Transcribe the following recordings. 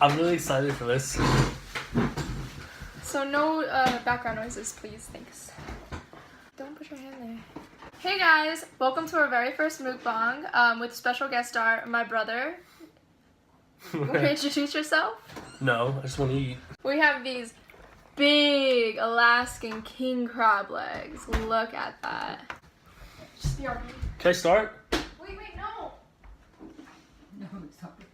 I'm really excited for this. So no background noises, please. Thanks. Don't put your hand there. Hey guys, welcome to our very first mukbang with special guest star, my brother. Want to introduce yourself? No, I just want to eat. We have these big Alaskan king crab legs. Look at that. Just be on me. Can I start? Wait, no. No, stop it.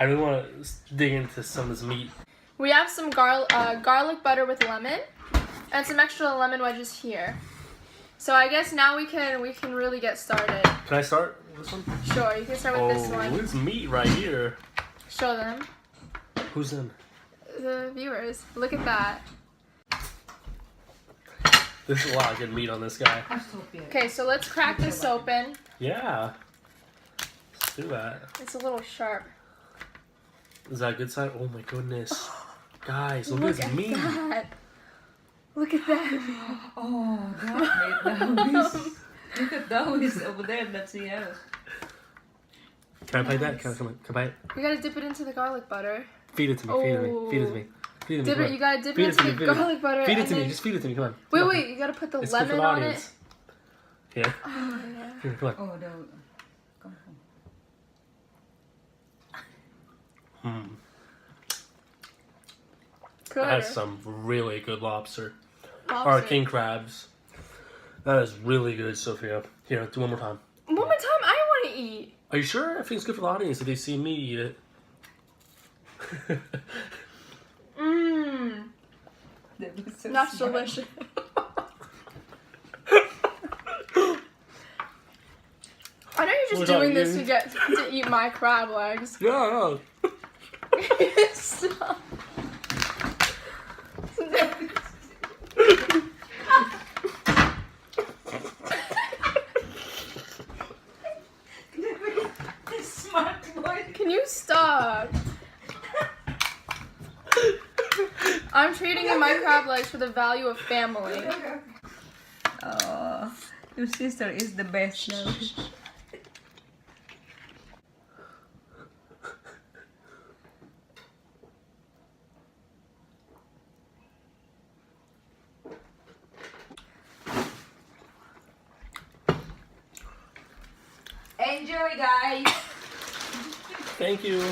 I really want to dig into some of this meat. We have some garlic butter with lemon, and some extra lemon wedges here. So I guess now we can really get started. Can I start with this one? Sure, you can start with this Oh, one. look at this meat right here. Show them. Who's in? The viewers. Look at that. There's a lot of good meat on this guy. Sofia. Okay, so let's crack this open. Yeah. Let's do that. It's a little sharp. Is that a good side? Oh my goodness. Guys, look at this meat. That. Look at that. Oh, that made those. Look at those over there. That's the house. Can I bite that? Can I bite it? You gotta dip it into the garlic butter. Feed it to me. Feed it to me. Feed it to me. Feed it to me. Dip Come it. on. You gotta dip Feed it it to into me, the feed it. garlic butter. Feed it and to me. then- Just feed it to me. Come on. Wait, Come on. wait. You gotta put the It's good for lemon the on it. audience. Here. Oh yeah. Here, come on. Oh, no. Come on. Good. That's some really good lobster. Or Lobster. king crabs. That is really good, Sophia. Here, do one more time. One more time. I want to eat. Are you sure? I think it's good for the audience if they see me eat it. Mmm. That was so That's smart. delicious. I know you're just What doing about this you? to eat my crab legs. Yeah, Stop. Smart boy. Can you stop? I'm trading in my crab legs for the value of family. Oh, your sister is the best now. Enjoy, guys. thank you.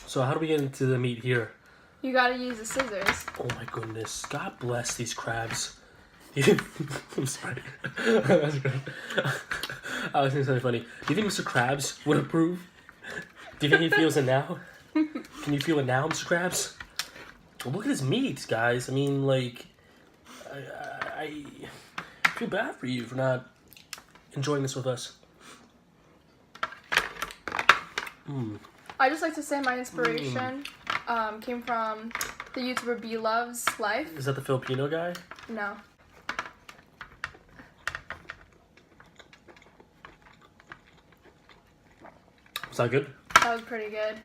So how do we get into the meat here? You gotta use the scissors. Oh my goodness. God bless these crabs. I'm sorry. That's great. I was thinking something funny. Do you think Mr. Krabs would approve? Do you think he feels it now? Can you feel it now, Mr. Krabs? Well, look at his meat, guys. I mean, like, I feel bad for you for not enjoying this with us. I just like to say my inspiration came from the YouTuber B Loves Life. Is that the Filipino guy? No. Was that good? That was pretty good.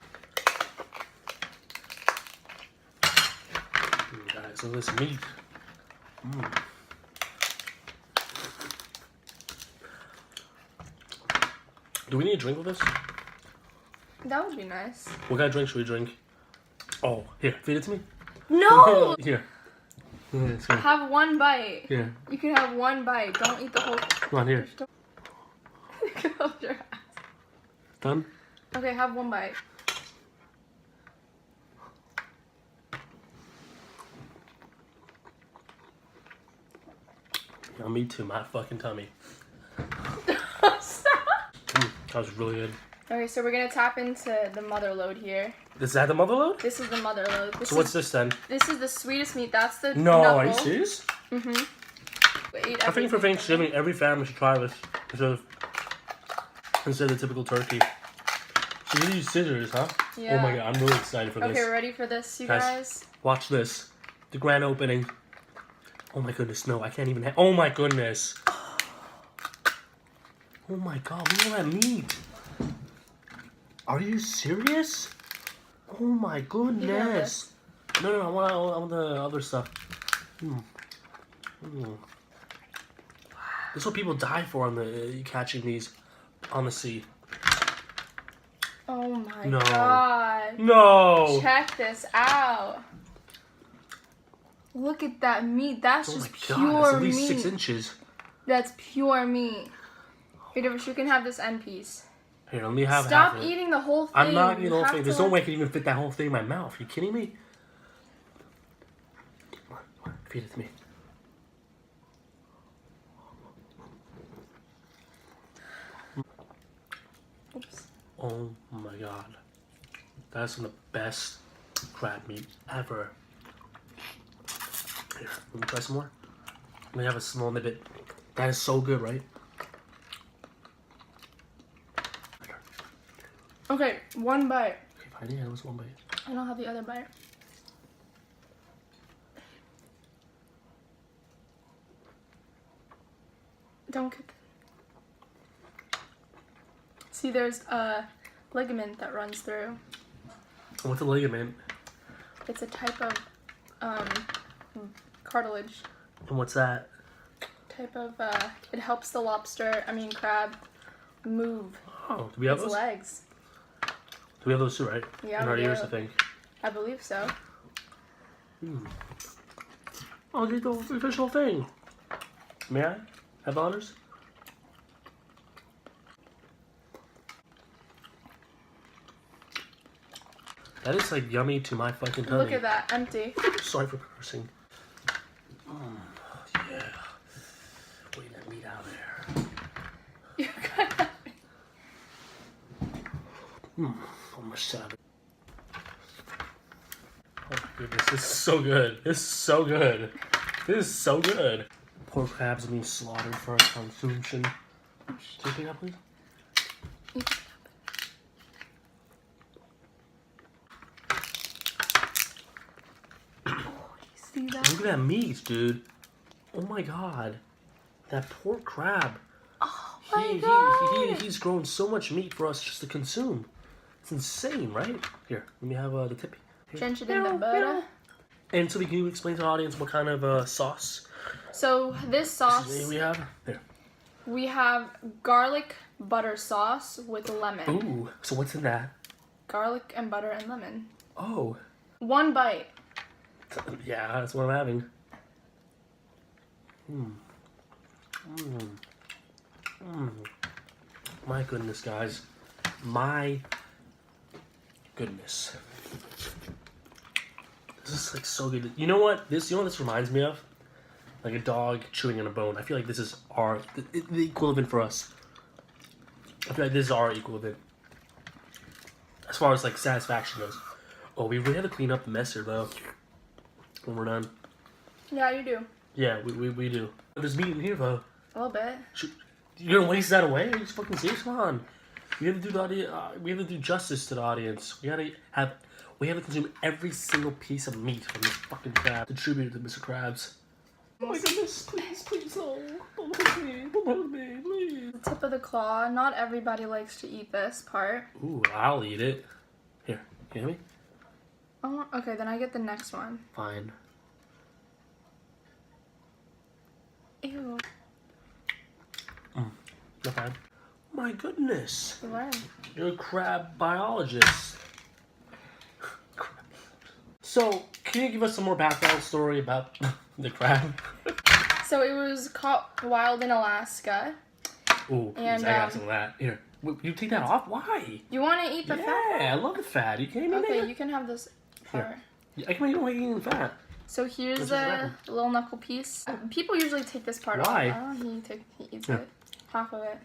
Guys, look at this meat. Do we need a drink with this? That would be nice. What kind of drink should we drink? Oh, here, feed it to me. No! Here. Yeah, it's good. Have one bite. Here, You can have one bite. Don't eat the whole. come on, here. Hold your ass. Done? Okay, have one bite. Yeah, me too, my fucking tummy. Stop. That was really good. Okay, so we're gonna tap into the mother load here. Is that the mother load? This is the mother load. So what's this then? This is the sweetest meat. That's the No, knuckle. are you serious? Mm-hmm. I think for Thanksgiving, every family should try this instead of the typical turkey. So you use scissors, huh? Yeah. Oh my god, I'm really excited for this. Okay, ready for this, you Guys. guys? Watch this. The grand opening. Oh my goodness, no, I can't even oh my goodness. Oh my god, look at that meat. Are you serious? Oh my goodness. No, I want the other stuff. This is what people die for on the catching these on the sea. Oh my No. god. No. Check this out. Look at that meat. That's Oh my just god, pure that's at least meat. 6 inches. That's pure meat. Wait, you can have this end piece. Here, let me have Stop half of it. eating the whole thing. I'm not eating the You whole have thing. to There's no let- way I can even fit that whole thing in my mouth. Are you kidding me? Come on, feed it to me. Oops. Oh my god. That's some of the best crab meat ever. Here, let me try some more. Let me have a small bit. That is so good, right? Okay, one bite. Okay, fine. Yeah, that was one bite. I don't have the other bite. Don't kick. See, there's a ligament that runs through. What's a ligament? It's a type of cartilage. And what's that? It helps the crab move Oh, do we have its those? legs. Do we have those too, right? Yeah, In our we ears, do. I think. I believe so. Oh, get the official thing. May I have honors? That is like yummy to my fucking tummy. Look at that, empty. Sorry for cursing. Yeah. Wait that meat out there. You got that. I'm a savage. Oh goodness, this is so good. This is so good. This is so good. Poor crabs are being slaughtered for our consumption. Can you pick up, please? See that? Look at that meat, dude. Oh my god. That poor crab. Oh my god. He's grown so much meat for us just to consume. It's insane, right? Here, let me have the tip. Here. Drench it in the butter. And so, can you explain to the audience what kind of sauce So this sauce, we have? Here. we have garlic butter sauce with lemon. Ooh, so what's in that? Garlic and butter and lemon. Oh. One bite. Yeah, that's what I'm having. My goodness, guys. My goodness. This is like so good. You know what? You know what this reminds me of? Like a dog chewing on a bone. I feel like this is the equivalent for us. I feel like this is our equivalent. As far as like satisfaction goes. Oh, we really have to clean up the mess here though. When we're done. Yeah, you do. Yeah, we do. There's meat in here though. A little bit. You're gonna waste that away? Are you fucking serious? Come on. We have to do we have to do justice to the audience. We have to consume every single piece of meat from this fucking crab to tribute to Mr. Krabs. Oh my goodness, please, no. Don't hurt me, please. The tip of the claw. Not everybody likes to eat this part. Ooh, I'll eat it. Here, can you hear me? Oh, okay, then I get the next one. Fine. Ew. Not fine. My goodness. You learn. You're a crab biologist. So, can you give us some more background story about the crab? So it was caught wild in Alaska. Ooh, And, I got some of that. Here, you take that off? Why? You want to eat the fat? Yeah, I love the fat. You can't even Okay, you can have this part. I can't even eating the fat. So here's What's a little knuckle piece. People usually take this part Why? off. Oh, he eats Yeah. it. Half of it.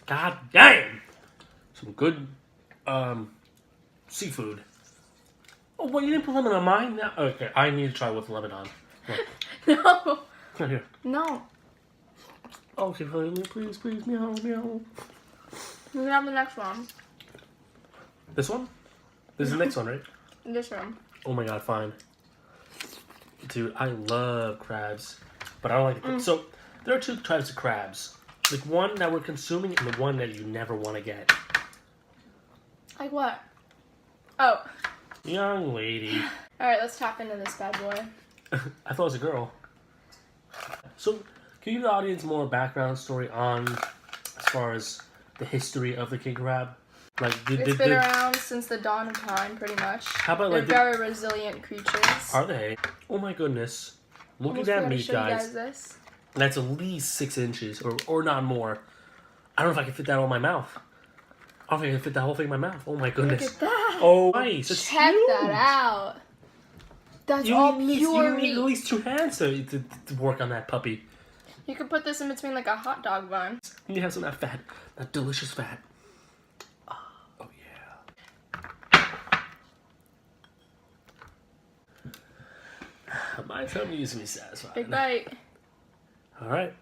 God damn! Some good seafood. Oh, well, you didn't put lemon on mine? No. Okay, I need to try with lemon on. No. Come here. No. Okay, please, meow, meow. You can have the next one. This one? This is the next one, right? This one. Oh my god, fine. Dude, I love crabs. But I don't like the So, there are two types of crabs. Like one that we're consuming and the one that you never want to get. Like what? Oh. Young lady. Alright, let's tap into this bad boy. I thought it was a girl. So, can you give the audience more background story on, as far as the history of the king crab? Like, It's been around since the dawn of time, pretty much. How about They're like very resilient creatures. Are they? Oh my goodness! Look Almost at that forgot to meat, show you guys. this. That's at least 6 inches, or not more. I don't know if I can fit that all in my mouth. I don't think I can fit that whole thing in my mouth. Oh my goodness! Look at that. Oh, nice! It's Check huge. that out. That's You all need, pure you need meat. at least 2 hands to work on that puppy. You could put this in between like a hot dog bun. You need to have some of that fat, that delicious fat. Oh yeah. My tummy is me satisfied. Big bite. All right,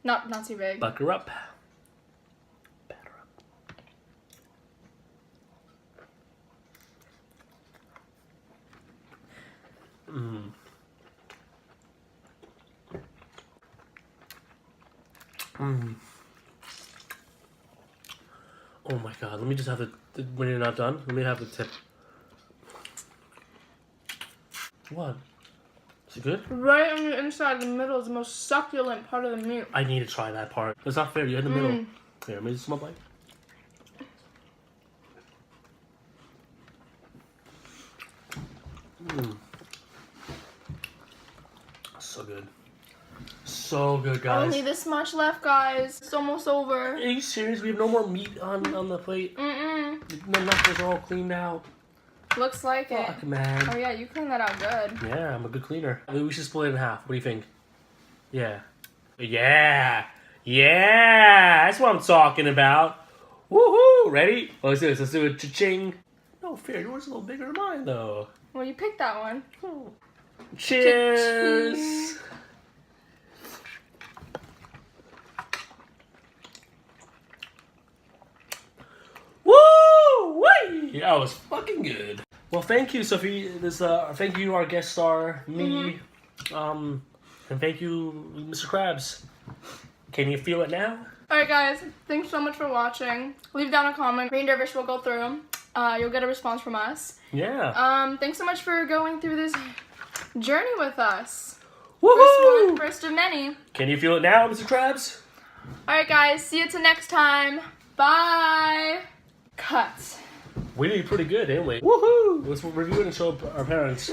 Not too big. bucker up. Batter up. Mmm. Mmm. Oh my god, let me just have when you're not done, let me have the tip. What? Is it good? Right on the inside, the middle is the most succulent part of the meat. I need to try that part. That's not fair, you had the middle. Here, let me just smell bite. Mmm. So good. So good, guys. Only this much left, guys. It's almost over. Are you serious? We have no more meat on the plate? Mm-mm. The knuckles are all cleaned out. Looks like it. Fuck, man. Oh yeah, you cleaned that out good. Yeah, I'm a good cleaner. I mean, we should split it in half. What do you think? Yeah. Yeah! Yeah! That's what I'm talking about. Woohoo! Ready? Oh, let's do this. Let's do it. Cha-ching. No fair. Yours is a little bigger than mine, though. Well, you picked that one. Oh. Cheers! Woo! Wee! That was fucking good. Well, thank you, Sophie. Thank you, our guest star, me, and thank you, Mr. Krabs. Can you feel it now? Alright guys, thanks so much for watching. Leave down a comment. Green Dervish will go through. You'll get a response from us. Yeah. Thanks so much for going through this journey with us. Woohoo! First of many. Can you feel it now, Mr. Krabs? Alright guys, see you till next time. Bye. Cut. We did pretty good, didn't we? Woohoo! Let's review it and show our parents.